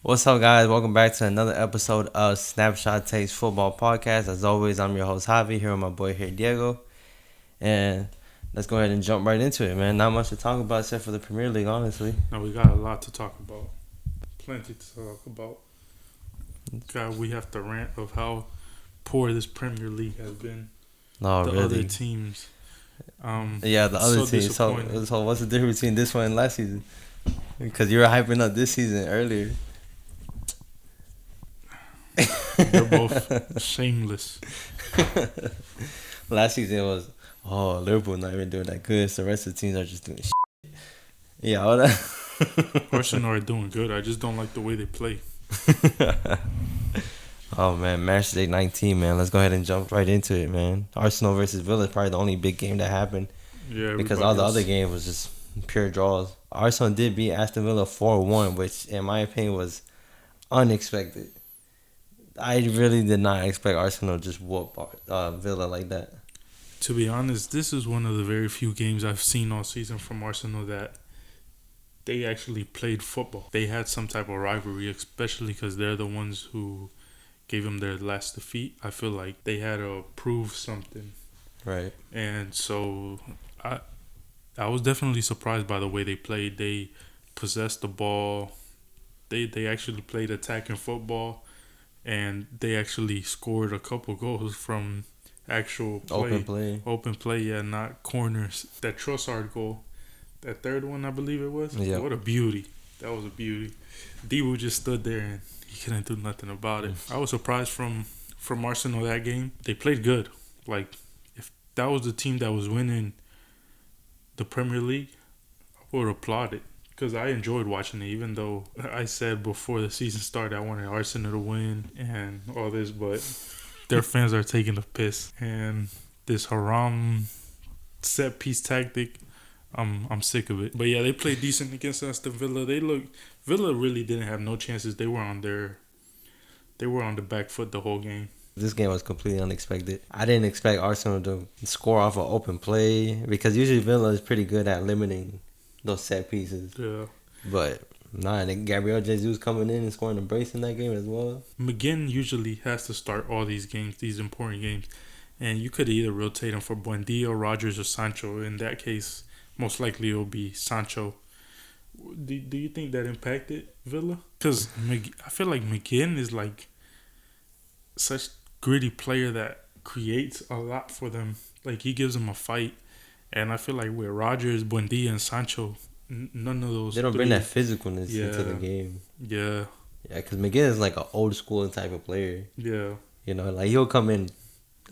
What's up, guys? Welcome back to another episode of Snapshot Takes Football Podcast. As always, I'm your host, Javi, here with my boy here, Diego. And let's go ahead and jump right into it, man. Not much to talk about except for the Premier League, honestly. No, we got a lot to talk about. Plenty to talk about. God, we have to rant of how poor this Premier League has been. No, the really. other teams. Yeah, the other teams. So what's the difference between this one and last season? Because you were hyping up this season earlier. They're both shameless. Last season was, Liverpool not even doing that good, so the rest of the teams are just doing shit. Yeah, all that. Arsenal are doing good. I just don't like the way they play. Oh, man, match day 19, man. Let's go ahead and jump right into it, man. Arsenal versus Villa is probably the only big game that happened. Yeah, because all the other games was just pure draws. Arsenal did beat Aston Villa 4-1, which, in my opinion, was unexpected. I really did not expect Arsenal to just whoop Villa like that. To be honest, this is one of the very few games I've seen all season from Arsenal that they actually played football. They had some type of rivalry, especially because they're the ones who gave them their last defeat. I feel like they had to prove something. Right. And so I was definitely surprised by the way they played. They possessed the ball. They actually played attacking football. And they actually scored a couple goals from actual play. Open play, yeah, not corners. That Trossard goal, that third one, I believe it was. Yeah. What a beauty. That was a beauty. Dibu just stood there and he couldn't do nothing about it. I was surprised from Arsenal that game. They played good. Like, if that was the team that was winning the Premier League, I would applaud it. Because I enjoyed watching it, even though I said before the season started I wanted Arsenal to win and all this, but their fans are taking the piss. And this haram set piece tactic, I'm sick of it. But yeah, they played decent against Aston Villa. Villa really didn't have no chances. They were on the back foot the whole game. This game was completely unexpected. I didn't expect Arsenal to score off of open play because usually Villa is pretty good at limiting those set pieces. Yeah. But and Gabriel Jesus coming in and scoring a brace in that game as well. McGinn usually has to start all these games, these important games. And you could either rotate him for Buendia, Rodgers, or Sancho. In that case, most likely it will be Sancho. Do you think that impacted Villa? Because I feel like McGinn is like such gritty player that creates a lot for them. Like, he gives them a fight. And I feel like with Rodgers, Buendia, and Sancho, none of those. They don't bring that physicalness into the game. Yeah. Yeah, because McGinn is like an old school type of player. Yeah. You know, like he'll come in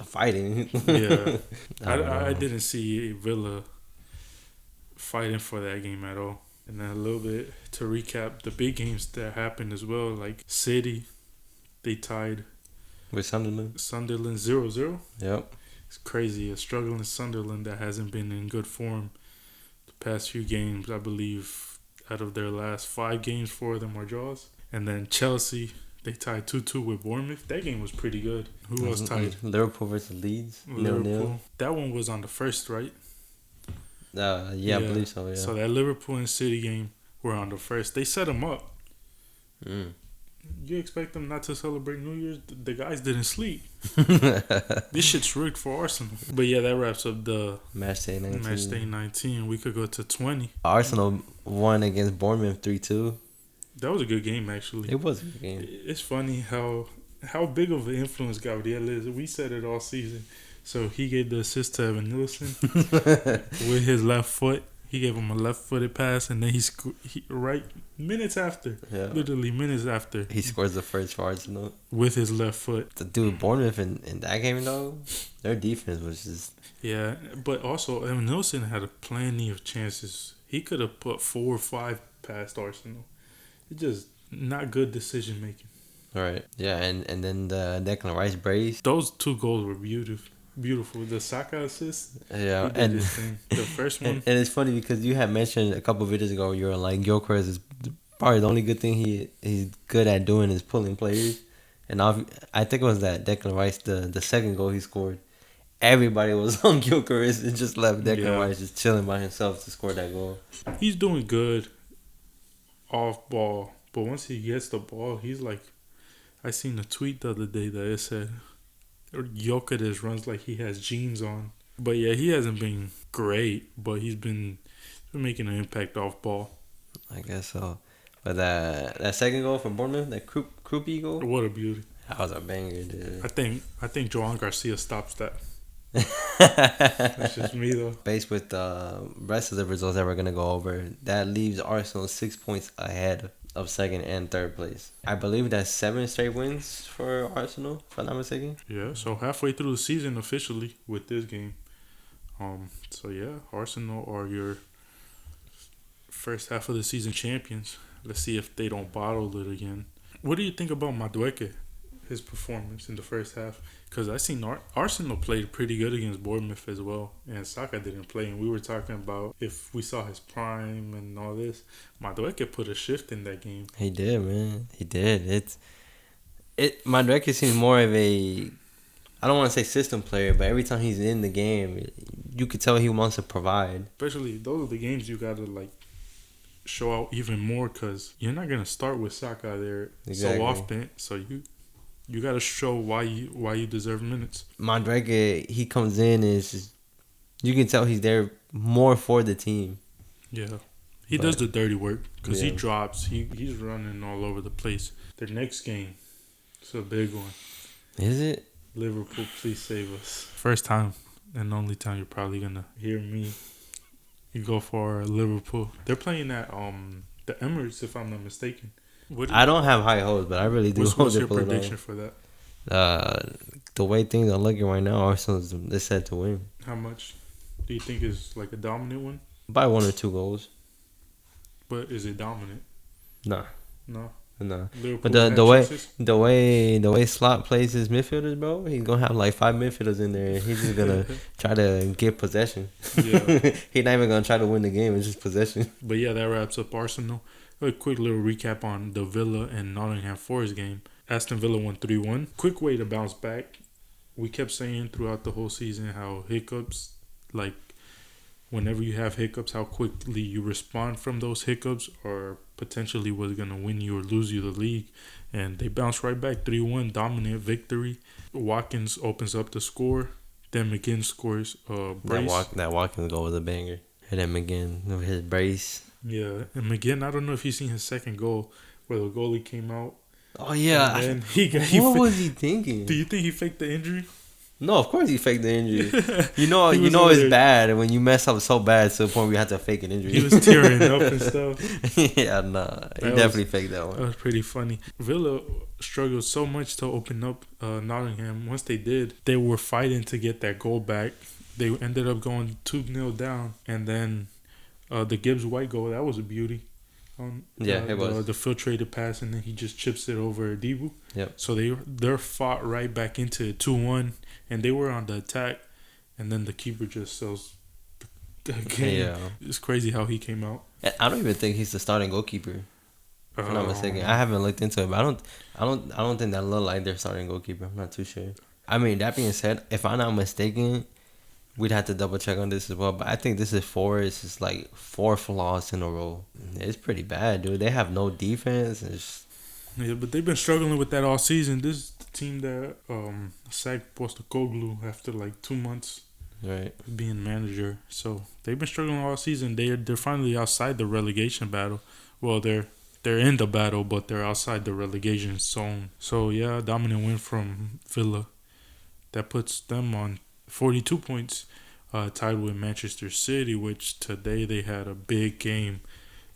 fighting. Yeah. I didn't see Villa fighting for that game at all. And then a little bit to recap the big games that happened as well. Like City, they tied with Sunderland 0-0. Yep. It's crazy. A struggling Sunderland that hasn't been in good form the past few games. I believe out of their last 5 games, 4 of them are draws. And then Chelsea, they tied 2-2 with Bournemouth. That game was pretty good. Who else tied? Liverpool versus Leeds. Liverpool. That one was on the first, right? Yeah, I believe so, yeah. So that Liverpool and City game were on the first. They set them up. You expect them not to celebrate New Year's? The guys didn't sleep. This shit's rigged for Arsenal. But yeah, that wraps up the match day 19. We could go to 20. Arsenal won against Bournemouth 3-2. That was a good game, actually. It was a good game. It's funny how big of an influence Gabriel is. We said it all season. So he gave the assist to Evan Nielsen with his left foot. He gave him a left-footed pass, and then he minutes after, literally minutes after, he scores the first for Arsenal with his left foot. The dude Bournemouth in that game though, their defense was just but also Evan Nielsen had plenty of chances. He could have put 4 or 5 past Arsenal. It's just not good decision making. All right, yeah, and then the Declan Rice brace. Those 2 goals were beautiful. The Saka assist. Yeah, and the first one. And it's funny because you had mentioned a couple of videos ago you were like Gyökeres is probably the only good thing he's good at doing is pulling players, and I think it was that Declan Rice the second goal he scored. Everybody was on Gyökeres and just left Declan Rice just chilling by himself to score that goal. He's doing good off ball But once he gets the ball, he's like, I seen a tweet the other day that it said Jokic runs like he has jeans on. But yeah, he hasn't been great, but he's been making an impact off ball. I guess so. But that second goal from Bournemouth, that Krupi goal, What a beauty! that was a banger, dude. I think Joan Garcia stops that. That's just me though. Based with the rest of the results that we're gonna go over, that leaves Arsenal 6 points ahead of second and third place. I believe that's 7 straight wins for Arsenal, if I'm not mistaken. Yeah, so halfway through the season officially with this game. So yeah, Arsenal are your first half of the season champions. Let's see if they don't bottle it again. What do you think about Madueke, his performance in the first half? Because I seen Arsenal played pretty good against Bournemouth as well, and Saka didn't play. And we were talking about if we saw his prime and all this. Madueke put a shift in that game. He did, man. He did. Madueke seems more of a, I don't want to say system player, but every time he's in the game, you could tell he wants to provide. Especially those are the games you gotta like show out even more because you're not gonna start with Saka there so often. So you gotta show why you deserve minutes. Madueke, he comes in you can tell he's there more for the team. Yeah, he does the dirty work because he drops. He's running all over the place. Their next game, it's a big one. Is it? Liverpool, please save us. First time and only time you're probably gonna hear me. You go for Liverpool. They're playing at the Emirates, if I'm not mistaken. I don't have high hopes, but I really do. What's your prediction for that? The way things are looking right now, Arsenal's set to win. How much do you think is like a dominant one? By 1 or 2 goals. But is it dominant? Nah. No. Liverpool, but the way Slot plays his midfielders, bro, he's gonna have like 5 midfielders in there, and he's just gonna try to get possession. Yeah. He's not even gonna try to win the game; it's just possession. But yeah, that wraps up Arsenal. A quick little recap on the Villa and Nottingham Forest game. Aston Villa won 3-1. Quick way to bounce back. We kept saying throughout the whole season how hiccups, like whenever you have hiccups, how quickly you respond from those hiccups or potentially was going to win you or lose you the league. And they bounced right back 3-1, dominant victory. Watkins opens up the score. Then McGinn scores a brace. That Watkins goal was a banger. And then McGinn with his brace. Yeah, and McGinn, I don't know if you've seen his second goal where the goalie came out. Oh, yeah. And what was he thinking? Do you think he faked the injury? No, of course he faked the injury. You know it's bad when you mess up so bad to the point where you have to fake an injury. He was tearing up and stuff. Yeah, nah. He definitely faked that one. That was pretty funny. Villa struggled so much to open up Nottingham. Once they did, they were fighting to get that goal back. They ended up going 2-0 down. And then the Gibbs White goal, that was a beauty. It was. The filtrated pass, and then he just chips it over Dibu. Yep. So they're fought right back into it, 2-1. And they were on the attack, and then the keeper just sells the game. Yeah. It's crazy how he came out. I don't even think he's the starting goalkeeper. If I'm not mistaken. I haven't looked into it, but I don't think that look like their starting goalkeeper. I'm not too sure. I mean, that being said, if I'm not mistaken, we'd have to double check on this as well. But I think this is it's like 4th loss in a row. It's pretty bad, dude. They have no defense. Yeah, but they've been struggling with that all season. This is the team that sacked Postecoglou after like 2 months of being manager. So they've been struggling all season. They're finally outside the relegation battle. Well, they're in the battle, but they're outside the relegation zone. So yeah, dominant win from Villa. That puts them on 42 points, tied with Manchester City, which today they had a big game.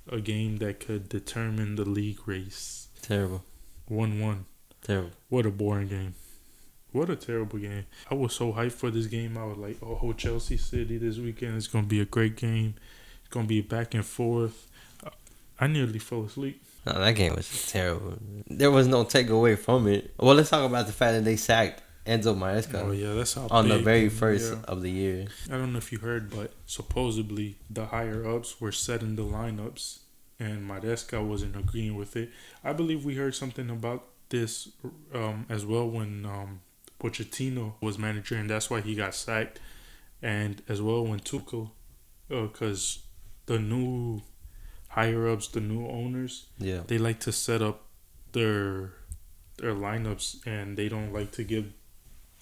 A game that could determine the league race. Terrible. 1-1. Terrible. What a boring game. What a terrible game. I was so hyped for this game. I was like, oh, Chelsea City this weekend. It's going to be a great game. It's going to be back and forth. I nearly fell asleep. No, that game was terrible. There was no takeaway from it. Well, let's talk about the fact that they sacked Enzo Maresca. Oh, yeah, that's how on the very first of the year. I don't know if you heard, but supposedly the higher-ups were setting the lineups. And Maresca wasn't agreeing with it. I believe we heard something about this as well when Pochettino was manager, and that's why he got sacked. And as well when Tuchel, because the new higher ups, the new owners, Yeah. they like to set up their lineups, and they don't like to give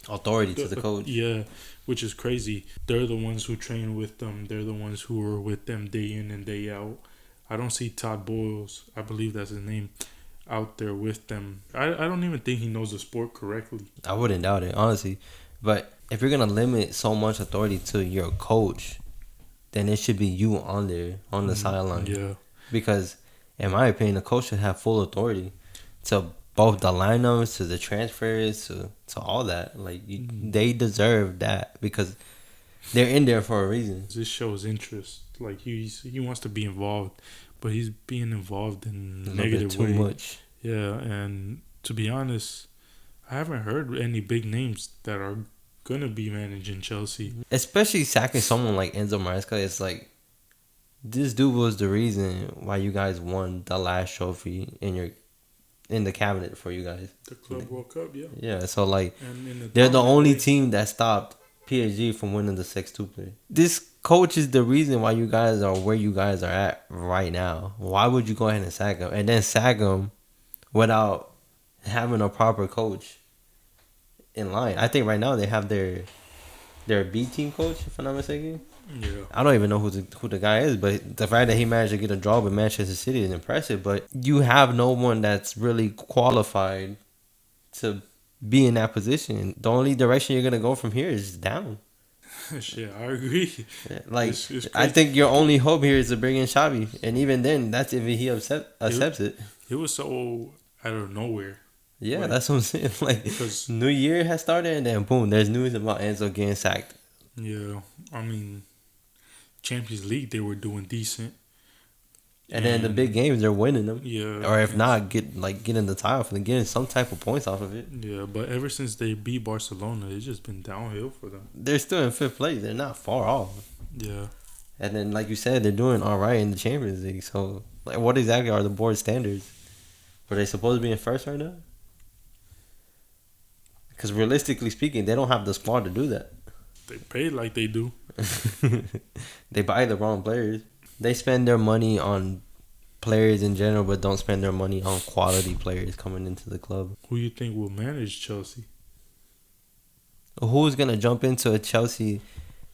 Authority to the coach. yeah, which is crazy. They're the ones who train with them. They're the ones who are with them day in and day out. I don't see Todd Boyles, I believe that's his name, out there with them. I don't even think he knows the sport correctly. I wouldn't doubt it, honestly. But if you're gonna limit so much authority to your coach, then it should be you on there on the sideline. Yeah. Because in my opinion, the coach should have full authority to both the lineups, to the transfers, to all that. Like they deserve that because they're in there for a reason. This shows interest. Like he wants to be involved, but he's being involved in a negative too way. much. Yeah, and to be honest, I haven't heard any big names that are gonna be managing Chelsea. Especially sacking someone like Enzo Maresca, it's like this dude was the reason why you guys won the last trophy in the cabinet for you guys. The Club World Cup, yeah. Yeah, so like And they're the only team that stopped PSG from winning the 6-2 play. This coach is the reason why you guys are where you guys are at right now. Why would you go ahead and sack him and then sack him without having a proper coach in line? I think right now they have their B team coach, if I'm not mistaken. Yeah. I don't even know who the guy is, but the fact that he managed to get a draw with Manchester City is impressive. But you have no one that's really qualified to be in that position. The only direction you're gonna go from here is down. Shit, I agree. Yeah, like It's I think your only hope here is to bring in Xavi, and even then, that's if he accepts it. It was so out of nowhere. Yeah, Like, that's what I'm saying. Like because New Year has started, and then boom, there's news about Enzo getting sacked. yeah, I mean, Champions League they were doing decent. And then the big games, they're winning them. Yeah. Or if not, getting the title for them, getting some type of points off of it. Yeah, but ever since they beat Barcelona, it's just been downhill for them. They're still in fifth place. They're not far off. Yeah. And then, like you said, they're doing all right in the Champions League. So, like, what exactly are the board standards? Were they supposed to be in first right now? Because realistically speaking, they don't have the squad to do that. They pay like they do. They buy the wrong players. They spend their money on players in general, but don't spend their money on quality players coming into the club. Who you think will manage Chelsea? Who's gonna jump into a Chelsea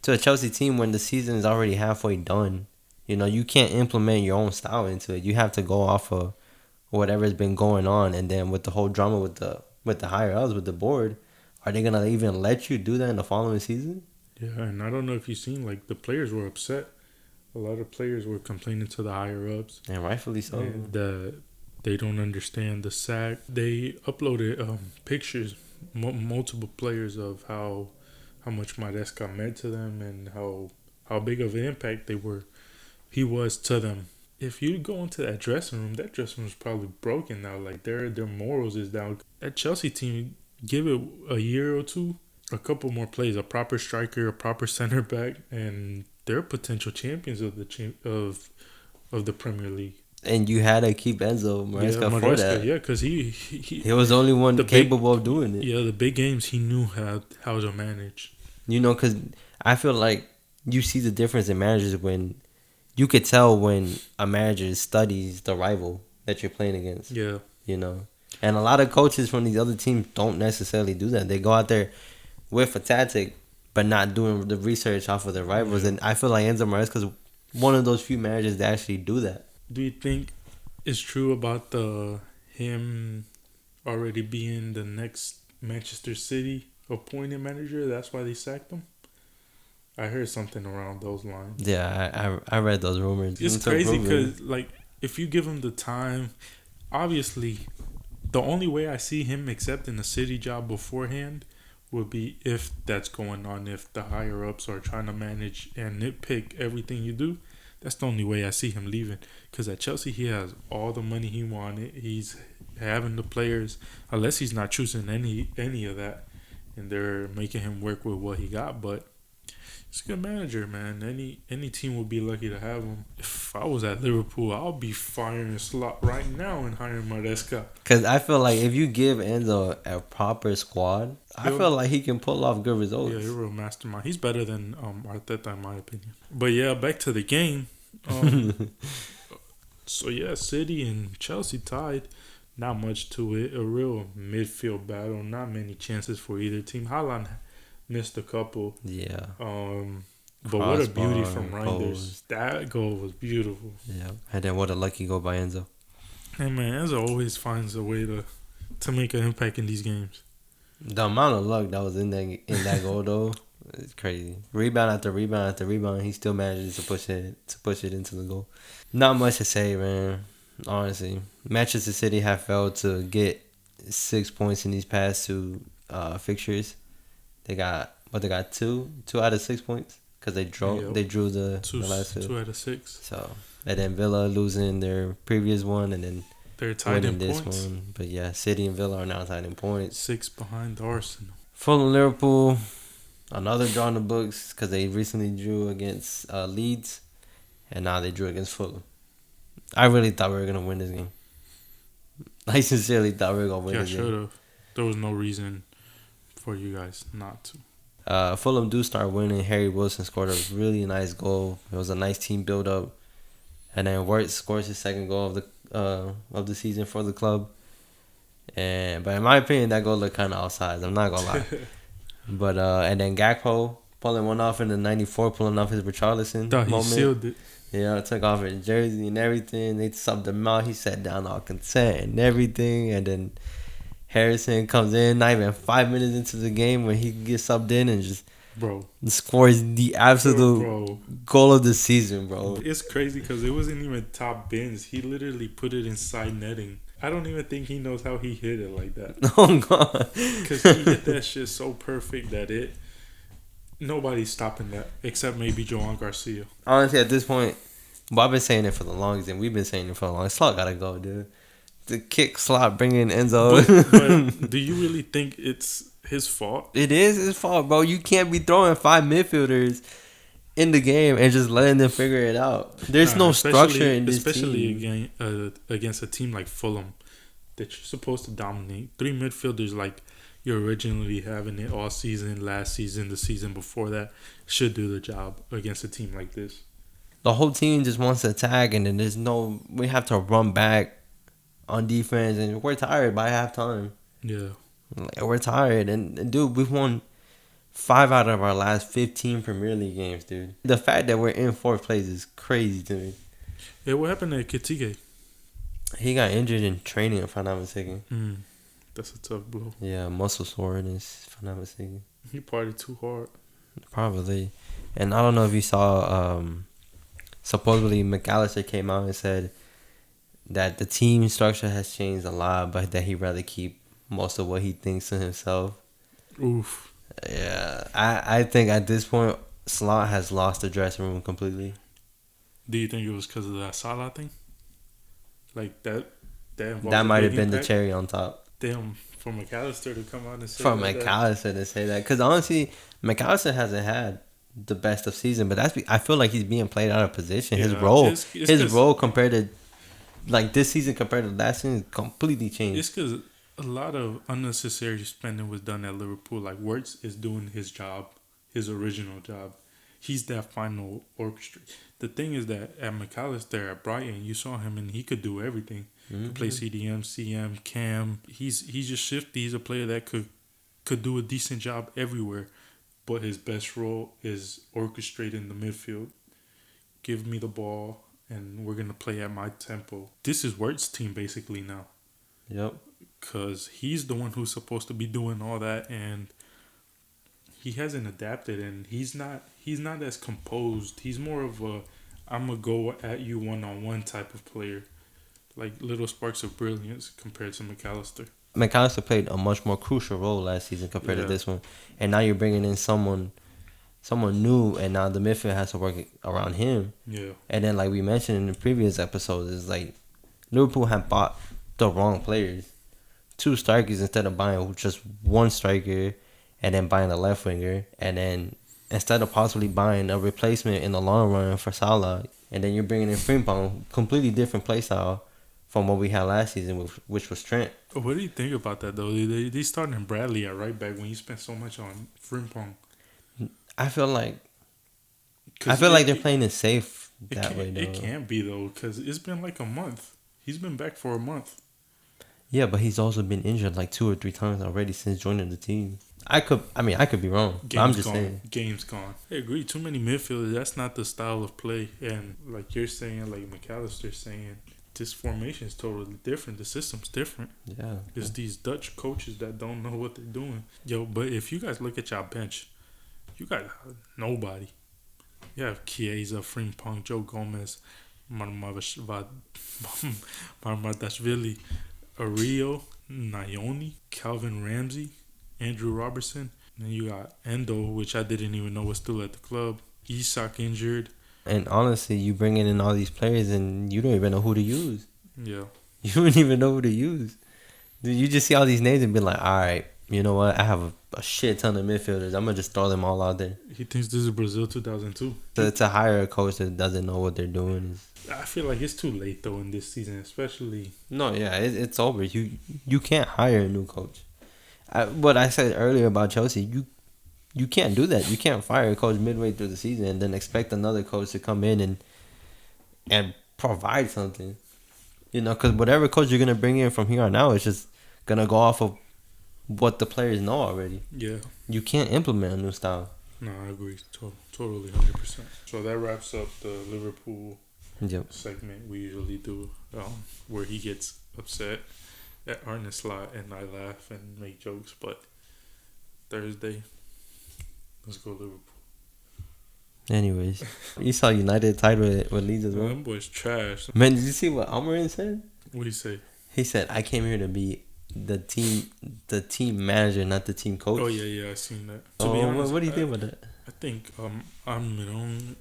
team when the season is already halfway done? You know, you can't implement your own style into it. You have to go off of whatever's been going on, and then with the whole drama with the higher ups with the board, are they gonna even let you do that in the following season? Yeah, and I don't know if you've seen, like, the players were upset. A lot of players were complaining to the higher ups. And rightfully so. That they don't understand the sack. They uploaded pictures, multiple players, of how much Maresca meant to them and how big of an impact he was to them. If you go into that dressing room is probably broken now. Like their morals is down. That Chelsea team, give it a year or two, a couple more plays, a proper striker, a proper center back, and they're potential champions of the Premier League. And you had to keep Enzo Maresca for that. Yeah, because he was the only one capable of doing it. Yeah, the big games he knew how to manage. You know, because I feel like you see the difference in managers when you could tell when a manager studies the rival that you're playing against. Yeah. You know, and a lot of coaches from these other teams don't necessarily do that. They go out there with a tactic, but not doing the research off of their rivals. Yeah. And I feel like Enzo Maresca is one of those few managers that actually do that. Do you think it's true about him already being the next Manchester City appointed manager? That's why they sacked him? I heard something around those lines. Yeah, I read those rumors. It's crazy because, like, if you give him the time, obviously, the only way I see him accepting a City job beforehand would be if that's going on, if the higher ups are trying to manage and nitpick everything you do. That's the only way I see him leaving. Because at Chelsea, he has all the money he wanted. He's having the players, unless he's not choosing any of that, and they're making him work with what he got. But he's a good manager, man. Any team would be lucky to have him. If I was at Liverpool, I'll be firing Slot right now and hiring Maresca. Because I feel like if you give Enzo a proper squad, I feel like he can pull off good results. Yeah, he's a real mastermind. He's better than Arteta, in my opinion. But yeah, back to the game. So yeah, City and Chelsea tied. Not much to it. A real midfield battle. Not many chances for either team. Haaland missed a couple. Yeah. But what a beauty from Crossbar, Reinders. post. That goal was beautiful. Yeah. And then what a lucky goal by Enzo. And man, Enzo always finds a way to make an impact in these games. The amount of luck that was in that goal though, it's crazy. Rebound after rebound after rebound, he still manages to push it into the goal. Not much to say, man. Honestly, Manchester City have failed to get 6 points in these past two fixtures. They got two out of 6 points because Yep. they drew the Two, last two. 2 out of 6. So and then Villa losing their previous one and then They're tied in winning this points. one. But yeah, City and Villa are now tied in points. 6 behind Arsenal. Fulham Liverpool, another draw in the books because they recently drew against Leeds, and now they drew against Fulham. I really thought we were gonna win this game. I sincerely thought we were gonna win Yeah, this should game. have. There was no reason for you guys not to. Fulham do start winning. Harry Wilson scored a really nice goal. It was a nice team build up, and then Wirtz scores his second goal of the season for the club. But in my opinion, that goal looked kind of outside. I'm not gonna lie. But and then Gakpo pulling one off in the 94, pulling off his Richarlison Thought he moment. sealed it. Yeah, took off his jersey and everything. They subbed him out. He sat down all consent and everything. And then Harrison comes in, not even 5 minutes into the game when he gets subbed in and just Bro. scores the absolute Bro. goal of the season, bro. It's crazy because it wasn't even top bins. He literally put it inside netting. I don't even think he knows how he hit it like that. Oh, God. Because he hit that shit so perfect that nobody's stopping that except maybe Joan Garcia. Honestly, at this point, well, I've been saying it for the longest, and we've been saying it for the longest. Slot gotta go, dude. The kick slot, bring in Enzo. But do you really think it's his fault? It is his fault, bro. You can't be throwing 5 midfielders in the game and just letting them figure it out. There's no structure in this especially team. against a team like Fulham that you're supposed to dominate. 3 midfielders like you're originally having it all season, last season, the season before that should do the job against a team like this. The whole team just wants to attack, and then we have to run back on defense, and we're tired by halftime. Yeah. Like, we're tired, and dude, we've won 5 out of our last 15 Premier League games, dude. The fact that we're in 4th place is crazy to me. Yeah, what happened to Kitige? He got injured in training, if I'm not mistaken. That's a tough blow. Yeah, muscle soreness, if I'm not mistaken. He partied too hard. Probably. And I don't know if you saw, supposedly McAllister came out and said that the team structure has changed a lot, but that he'd rather keep most of what he thinks to himself. Oof. Yeah, I think at this point, Slot has lost the dressing room completely. Do you think it was because of that Salah thing? Like that That might have been the cherry on top. Damn, for McAllister to come out and say For that. McAllister to say that. Because honestly, McAllister hasn't had the best of season, but I feel like he's being played out of position. His role, his role compared to, like, this season compared to last season, completely changed. It's because a lot of unnecessary spending was done at Liverpool. Like, Wirtz is doing his job, his original job. He's that final orchestra. The thing is that at McAllister at Brighton, you saw him and he could do everything. He could play CDM, CM, Cam. He's just shifty. He's a player that could do a decent job everywhere. But his best role is orchestrating the midfield. Give me the ball, and we're going to play at my tempo. This is Wirtz's team basically now. Yep. Because he's the one who's supposed to be doing all that, and he hasn't adapted, and he's not as composed. He's more of a I'm going to go at you one-on-one type of player. Like little sparks of brilliance compared to McAllister. McAllister played a much more crucial role last season compared to this one. And now you're bringing in someone new, and now the midfield has to work around him. Yeah. And then, like we mentioned in the previous episodes, is like Liverpool have bought the wrong players. 2 strikers instead of buying just 1 striker and then buying a left winger. And then instead of possibly buying a replacement in the long run for Salah, and then you're bringing in Frimpong, completely different play style from what we had last season, which was Trent. What do you think about that, though? They starting Bradley at right back when you spent so much on Frimpong. I feel like they're playing it safe that way, though. It can't be though, because it's been like a month. He's been back for a month. Yeah, but he's also been injured like 2 or 3 times already since joining the team. I could be wrong, but I'm Game's just gone. saying. Game's gone. I agree. Too many midfielders. That's not the style of play. And like you're saying, like McAllister's saying, this formation is totally different. The system's different. Yeah. It's these Dutch coaches that don't know what they're doing. Yo, but if you guys look at y'all bench, you got nobody. You have Chiesa, Frimpong, Joe Gomez, Marmadashvili, Ario, Nayoni, Calvin Ramsey, Andrew Robertson. And then you got Endo, which I didn't even know was still at the club. Isak injured. And honestly, you bringing in all these players and you don't even know who to use. Yeah. You don't even know who to use. Dude, you just see all these names and be like, all right, you know what? I have a shit ton of midfielders. I'm going to just throw them all out there. He thinks this is Brazil 2002. So to hire a coach that doesn't know what they're doing is... I feel like it's too late, though, in this season, especially... No, yeah, it's over. You can't hire a new coach. What I said earlier about Chelsea, you can't do that. You can't fire a coach midway through the season and then expect another coach to come in and provide something. You know, because whatever coach you're going to bring in from here on out is just going to go off of what the players know already. Yeah. You can't implement a new style. No, I agree. Totally, 100%. So that wraps up the Liverpool segment we usually do, where he gets upset at Arne Slot and I laugh and make jokes. But Thursday, let's go Liverpool. Anyways, you saw United tied with Leeds as well. Them boys trash. Man, did you see what Amarin said? What do you say? He said, "I came here to be the team manager, not the team coach." Oh yeah, I seen that. To be honest, what do you think about that? I think Almiron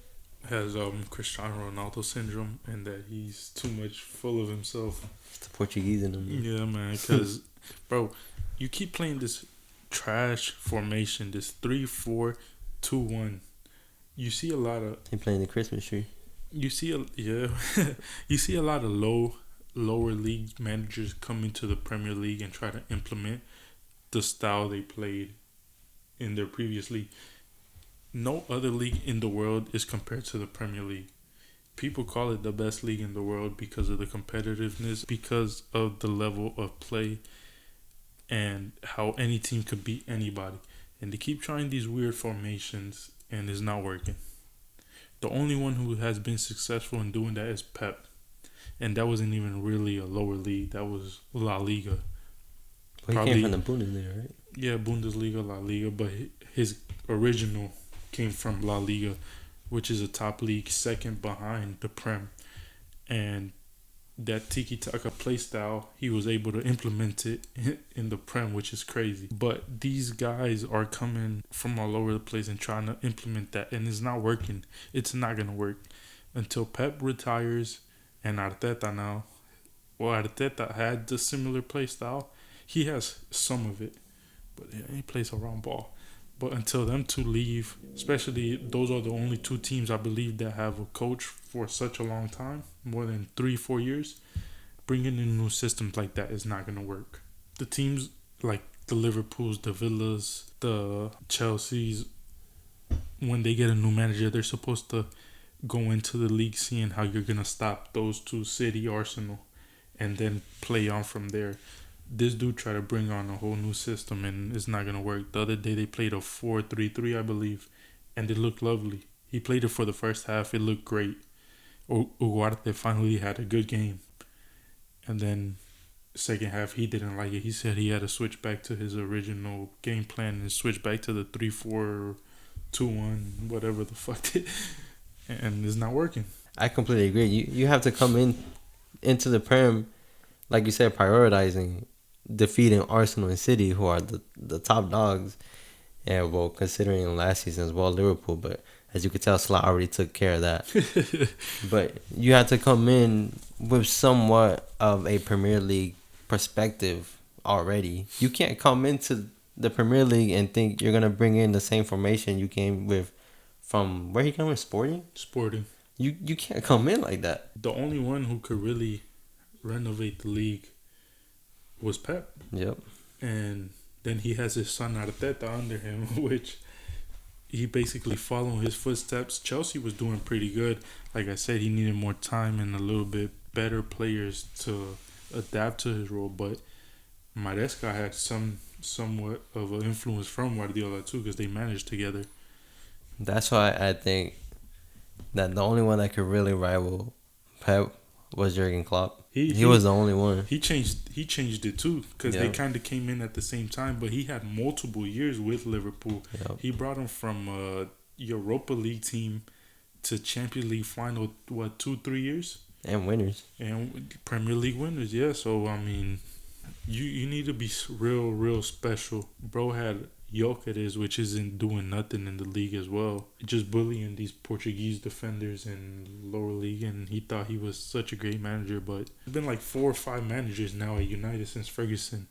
has Cristiano Ronaldo syndrome, and that he's too much full of himself. It's the Portuguese in him. Yeah, man. Because, bro, you keep playing this trash formation, this 3-4-2-1. You see a lot of. He playing the Christmas tree. You see you see a lot of lower league managers come into the Premier League and try to implement the style they played in their previous league. No other league in the world is compared to the Premier League. People call it the best league in the world because of the competitiveness, because of the level of play, and how any team could beat anybody. And they keep trying these weird formations, and it's not working. The only one who has been successful in doing that is Pep. And that wasn't even really a lower league. That was La Liga. Well, he came from the Bundesliga, right? Yeah, Bundesliga, La Liga. But his original came from La Liga, which is a top league, second behind the Prem. And that tiki-taka play style, he was able to implement it in the Prem, which is crazy. But these guys are coming from all over the place and trying to implement that, and it's not working. It's not going to work until Pep retires and Arteta now. Well, Arteta had the similar play style. He has some of it, but he plays a round ball. But until them two leave, especially those are the only two teams I believe that have a coach for such a long time, more than 3-4 years, bringing in new systems like that is not going to work. The teams like the Liverpools, the Villas, the Chelseas, when they get a new manager, they're supposed to go into the league seeing how you're going to stop those two, City, Arsenal, and then play on from there. This dude tried to bring on a whole new system, and it's not going to work. The other day, they played a 4-3-3, I believe, and it looked lovely. He played it for the first half. It looked great. Ugarte finally had a good game. And then second half, he didn't like it. He said he had to switch back to his original game plan and switch back to the 3-4-2-1, whatever the fuck. And it's not working. I completely agree. You have to come into the Prem, like you said, prioritizing defeating Arsenal and City, who are the top dogs. Yeah, well, considering last season as well, Liverpool, but as you could tell, Slot already took care of that. But you have to come in with somewhat of a Premier League perspective already. You can't come into the Premier League and think you're going to bring in the same formation you came with from, where he came with, Sporting? You can't come in like that. The only one who could really renovate the league was Pep. Yep. And then he has his son Arteta under him, which he basically followed his footsteps. Chelsea was doing pretty good. Like I said, he needed more time and a little bit better players to adapt to his role. But Maresca had somewhat of an influence from Guardiola too, because they managed together. That's why I think that the only one that could really rival Pep was Jurgen Klopp. He was the only one. He changed it too, because they Yep. kind of came in at the same time. But he had multiple years with Liverpool. Yep. He brought him from a Europa League team to Champions League final. What, 2-3 years? And winners. And Premier League winners. Yeah. So I mean, you need to be real special. Bro had Jokeres, which isn't doing nothing in the league as well. Just bullying these Portuguese defenders in lower league, and he thought he was such a great manager. But it's been like 4 or 5 managers now at United since Ferguson,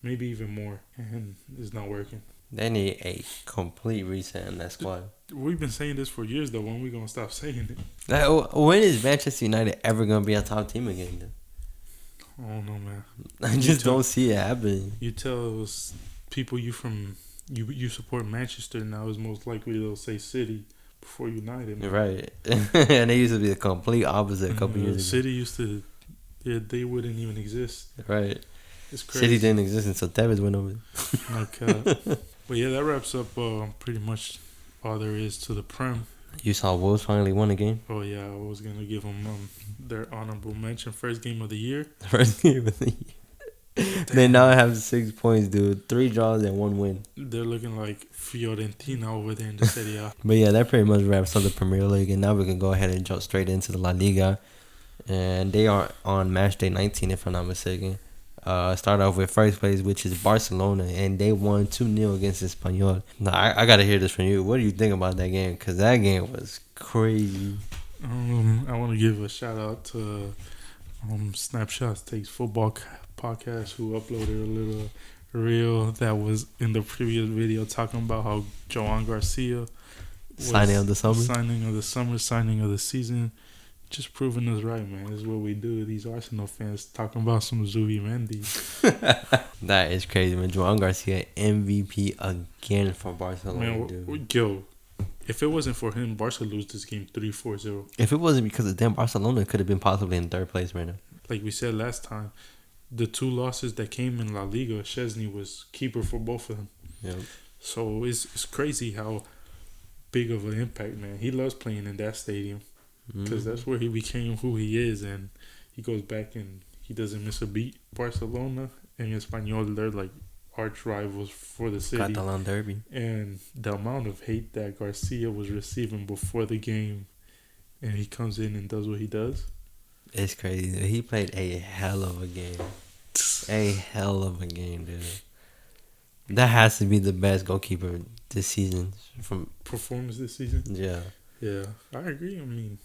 maybe even more, and it's not working. They need a complete reset in that squad. We've been saying this for years though. When we gonna stop saying it? Like, when is Manchester United ever gonna be a top team again? Then? I don't know, man. I just don't see it happening. You tell people you support Manchester now, is most likely they'll say City before United. Man. Right. And they used to be the complete opposite a couple years ago. City used to, they wouldn't even exist. Right. It's crazy. City didn't exist until Tevez went over. Okay. But yeah, that wraps up pretty much all there is to the Prem. You saw Wolves finally won a game. Oh yeah, I was gonna give them their honorable mention. First game of the year. First game of the year. They now have 6 points, dude. 3 draws and 1 win. They're looking like Fiorentina over there in the Serie A. But yeah, that pretty much wraps up the Premier League. And now we can go ahead and jump straight into the La Liga. And they are on match day 19, if I'm not mistaken. Start off with first place, which is Barcelona. And they won 2-0 against Espanyol. Now, I got to hear this from you. What do you think about that game? Because that game was crazy. I want to give a shout out to Snapshots Takes Football podcast, who uploaded a little reel that was in the previous video talking about how Joan Garcia was Signing of the summer. Signing of the season. Just proving us right, man. This is what we do. These Arsenal fans talking about some Zubimendi. That is crazy, man. Joan Garcia MVP again for Barcelona, Man, dude. yo, if it wasn't for him, Barca lose this game 3-4-0. If it wasn't because of them, Barcelona could have been possibly in third place right now. Like we said last time, the 2 losses that came in La Liga, Chesney was keeper for both of them. Yep. So it's crazy how big of an impact, man. He loves playing in that stadium because that's where he became who he is, and he goes back and he doesn't miss a beat. Barcelona and Espanyol, they're like arch rivals for the city. Catalan derby. And the amount of hate that Garcia was receiving before the game, and he comes in and does what he does. It's crazy. He played a hell of a game. A hell of a game, dude. That has to be the best goalkeeper this season. From Performance this season. Yeah. Yeah, I agree. I mean,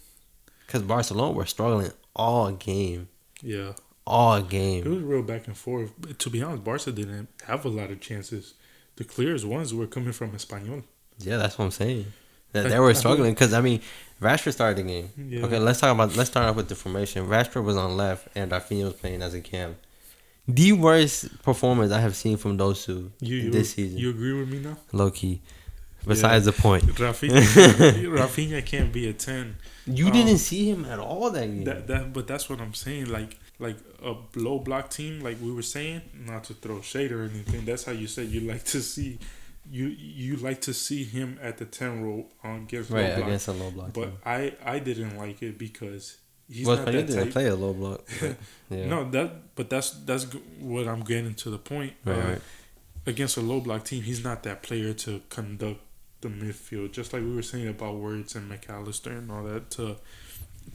because Barcelona were struggling all game. yeah. All It game. was real back and forth. But to be honest, Barca didn't have a lot of chances. The clearest ones were coming from Espanyol. Yeah, that's what I'm saying. That they were struggling because, I mean, Rashford started the game. Yeah. Okay, let's start off with the formation. Rashford was on left and Rafinha was playing as a cam. The worst performance I have seen from those two this season. You agree with me now? Low key. Besides the point. Rafinha can't be a 10. You didn't see him at all that game. But that's what I'm saying. Like a low block team, like we were saying, not to throw shade or anything. That's how you said you like to see. You like to see him at the 10 role against low block. Against a low block. But I didn't like it because he's Well, not but that he didn't type. play a low block. But, yeah. No, that's what I'm getting to the point. Right. Against a low block team, he's not that player to conduct the midfield. Just like we were saying about Wirtz and McAllister and all that, to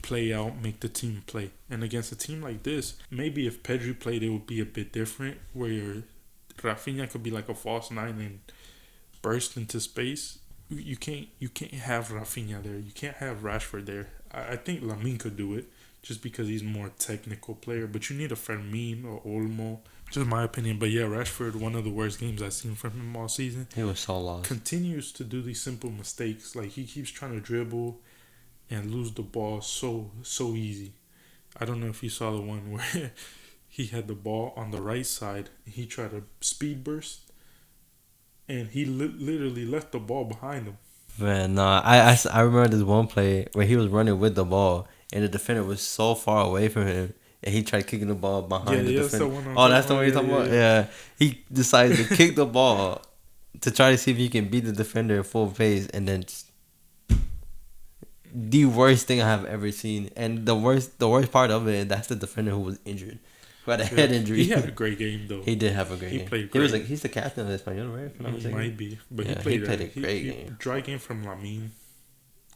play out, make the team play. And against a team like this, maybe if Pedri played, it would be a bit different, where Rafinha could be like a false 9 and burst into space. You can't have Rafinha there. You can't have Rashford there. I think Lamine could do it just because he's a more technical player. But you need a Fermin or Olmo. Just my opinion. But yeah, Rashford, one of the worst games I've seen from him all season. He was so lost. Continues to do these simple mistakes. Like he keeps trying to dribble and lose the ball so easy. I don't know if you saw the one where he had the ball on the right side. He tried to speed burst. And he literally left the ball behind him. Man, no, I remember this one play where he was running with the ball and the defender was so far away from him and he tried kicking the ball Yeah, behind the yeah, that's the defender. one I'm Oh, talking that's the about. one you're Yeah, talking about? yeah, Yeah. He decided to kick the ball to try to see if he can beat the defender at full pace and then the worst thing I have ever seen. And the worst part of it, that's the defender who was injured. Who had a yeah. head injury. He had a great game though. He did have a great He game. played He was great. like he's the captain of Español, right? If I'm not He mistaken. might be, but Yeah, he he played a great he, game. Dry game from Lamine.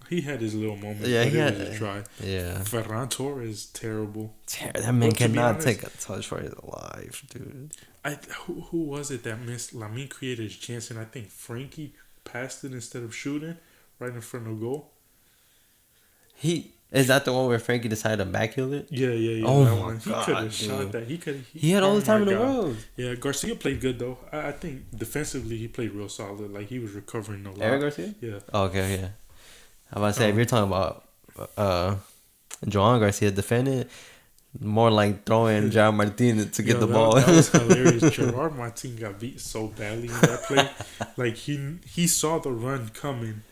He had his little moment, Yeah, but he it had was a try. yeah. Ferran Torres terrible. That man But to be cannot honest, take a touch for his life, dude. Who was it that missed? Lamine created his chance, and I think Frankie passed it instead of shooting right in front of goal. Is that the one where Frankie decided to backheel it? Yeah, yeah, yeah. Oh that my one. He God, could have dude. shot that. He could. He had all the time my in the God. world. Yeah, Garcia played good though. I think defensively he played real solid. Like he was recovering a lot. Eric Garcia? Yeah. Oh, okay, yeah. I'm about to say, if you're talking about Joan Garcia defending, more like throwing John Martinez to get the ball. That was hilarious. Gerard Martin got beat so badly in that play. Like he saw the run coming.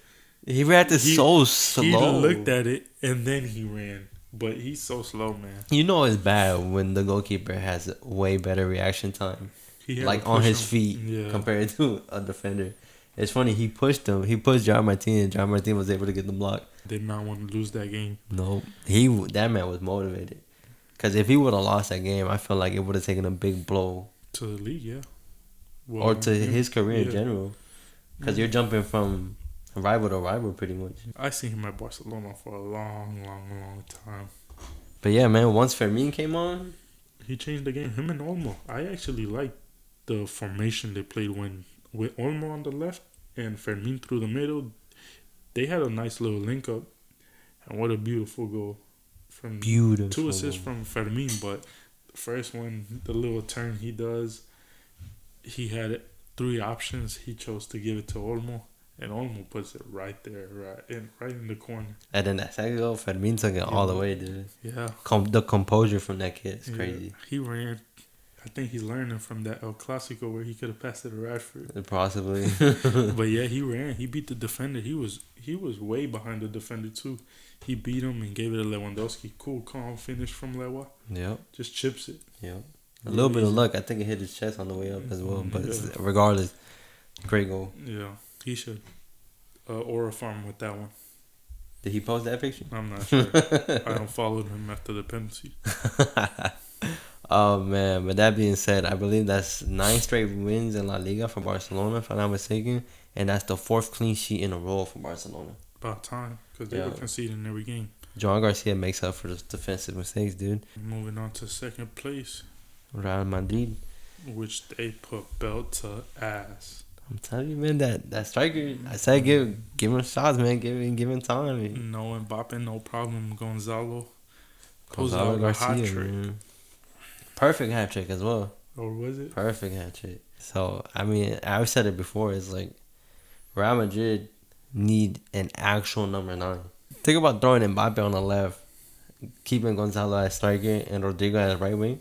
He reacted so He slow. looked at it and then he ran. But he's so slow, man. You know it's bad when the goalkeeper has way better reaction time, He had like to on push his him. feet Yeah. compared to a defender. It's funny, he pushed him. He pushed John Martin, and John Martin was able to get the block. Did not want to lose that game. No, that man was motivated. Because if he would have lost that game, I feel like it would have taken a big blow, To the league, yeah. Well, or to his career in yeah. general. Because you're jumping from rival to rival, pretty much. I seen him at Barcelona for a long, long, long time. But yeah, man, once Fermin came on, He changed the game. Him and Olmo. I actually liked the formation they played with Olmo on the left and Fermin through the middle. They had a nice little link up. And what a beautiful goal. From beautiful. 2 assists from Fermin, but the first one, the little turn he does, he had 3 options. He chose to give it to Olmo. And Olmo puts it right there, right in the corner. And then that second goal, Fermin took it all the way, dude. Yeah. The composure from that kid is crazy. He ran. I think he's learning from that El Classico where he could have passed it to Rashford. Possibly. But yeah, he ran. He beat the defender. He was way behind the defender too. He beat him and gave it to Lewandowski. Cool, calm finish from Lewa. Yep. Just chips it. Yep. A little bit of luck. I think it hit his chest on the way up as well. But regardless, great goal. Yeah, he should. Aura farm with that one. Did he post that picture? I'm not sure. I don't follow him after the penalty. Oh man, but that being said, I believe that's 9 straight wins in La Liga for Barcelona, if I'm not mistaken, and that's the 4th clean sheet in a row for Barcelona. About time, because they were conceding every game. Joan Garcia makes up for the defensive mistakes, dude. Moving on to second place, Real Madrid. which they put belt to ass. I'm telling you, man, that striker, I said give him shots, man, give him time. No Mbappe, no problem. Gonzalo Gonzalo Garcia, man. Perfect hat trick as well. Or was it? Perfect hat trick. So, I mean, I've said it before. It's like Real Madrid need an actual number 9. Think about throwing Mbappe on the left, keeping Gonzalo as striker and Rodrigo as right wing.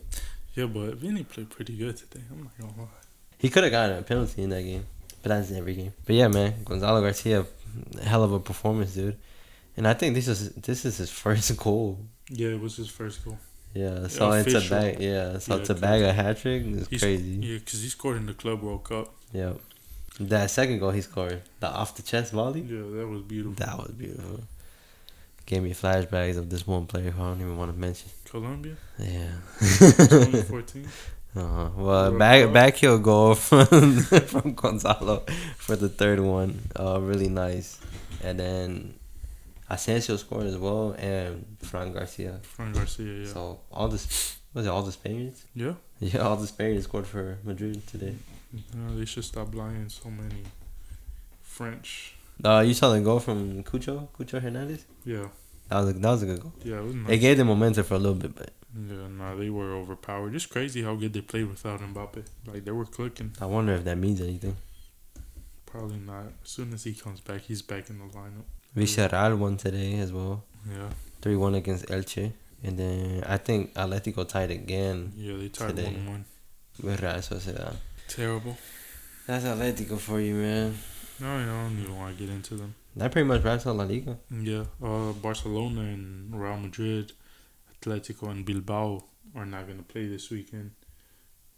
Yeah, but Vinny played pretty good today. I'm not gonna lie. He could have gotten a penalty in that game, but that's every game. But yeah, man, Gonzalo Garcia, hell of a performance, dude. And I think this is his first goal. Yeah, it was his first goal. Yeah, so official. to bag a hat trick is crazy. Yeah, because he scored in the Club World Cup. Yeah. That second goal he scored, the off the chest volley. Yeah, that was beautiful. That was beautiful. Gave me flashbacks of this one player who I don't even want to mention. Colombia? Yeah. 2014? Well, back heel goal from Gonzalo for the third one. Really nice. And then Asensio scored as well, and Fran Garcia. Yeah. So all the Spaniards? Yeah? Yeah, all the Spaniards scored for Madrid today. They should stop lying so many French. You saw the goal from Cucho Hernandez? Yeah. That was a good goal. Yeah, it was nice. It gave them momentum for a little bit, but Yeah, they were overpowered. It's crazy how good they played without Mbappe. Like, they were clicking. I wonder if that means anything. Probably not. As soon as he comes back, he's back in the lineup. Villarreal won today as well. Yeah. 3-1 against Elche. And then I think Atletico tied again. Yeah, they tied today 1-1. With Real Sociedad. Terrible. That's Atletico for you, man. No, I don't even want to get into them. That pretty much wraps up La Liga. Yeah, Barcelona and Real Madrid, Atletico and Bilbao are not going to play this weekend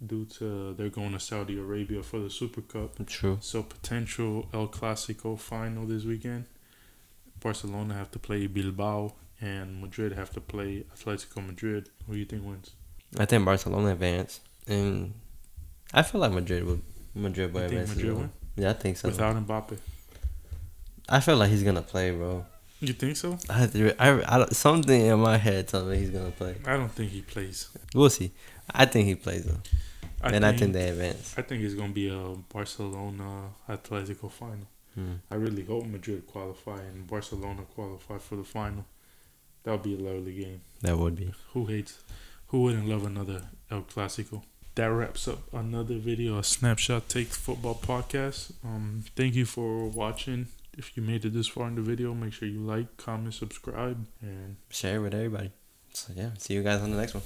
due to they're going to Saudi Arabia for the Super Cup. True. So potential El Clasico final this weekend. Barcelona have to play Bilbao and Madrid have to play Atletico Madrid. Who do you think wins? I think Barcelona advance, and I feel like Madrid will You think advance. Madrid win? Yeah, I think so. Without Mbappe. I feel like he's gonna play, bro. You think so? Something in my head tells me he's gonna play. I don't think he plays. We'll see. I think he plays though, I think they advance. I think it's gonna be a Barcelona Atletico final. I really hope Madrid qualify and Barcelona qualify for the final. That would be a lovely game. That would be. Who wouldn't love another El Clasico? That wraps up another video, a Snapshot Takes Football podcast. Thank you for watching. If you made it this far in the video, make sure you like, comment, subscribe, and Share with everybody. So yeah, see you guys on the next one.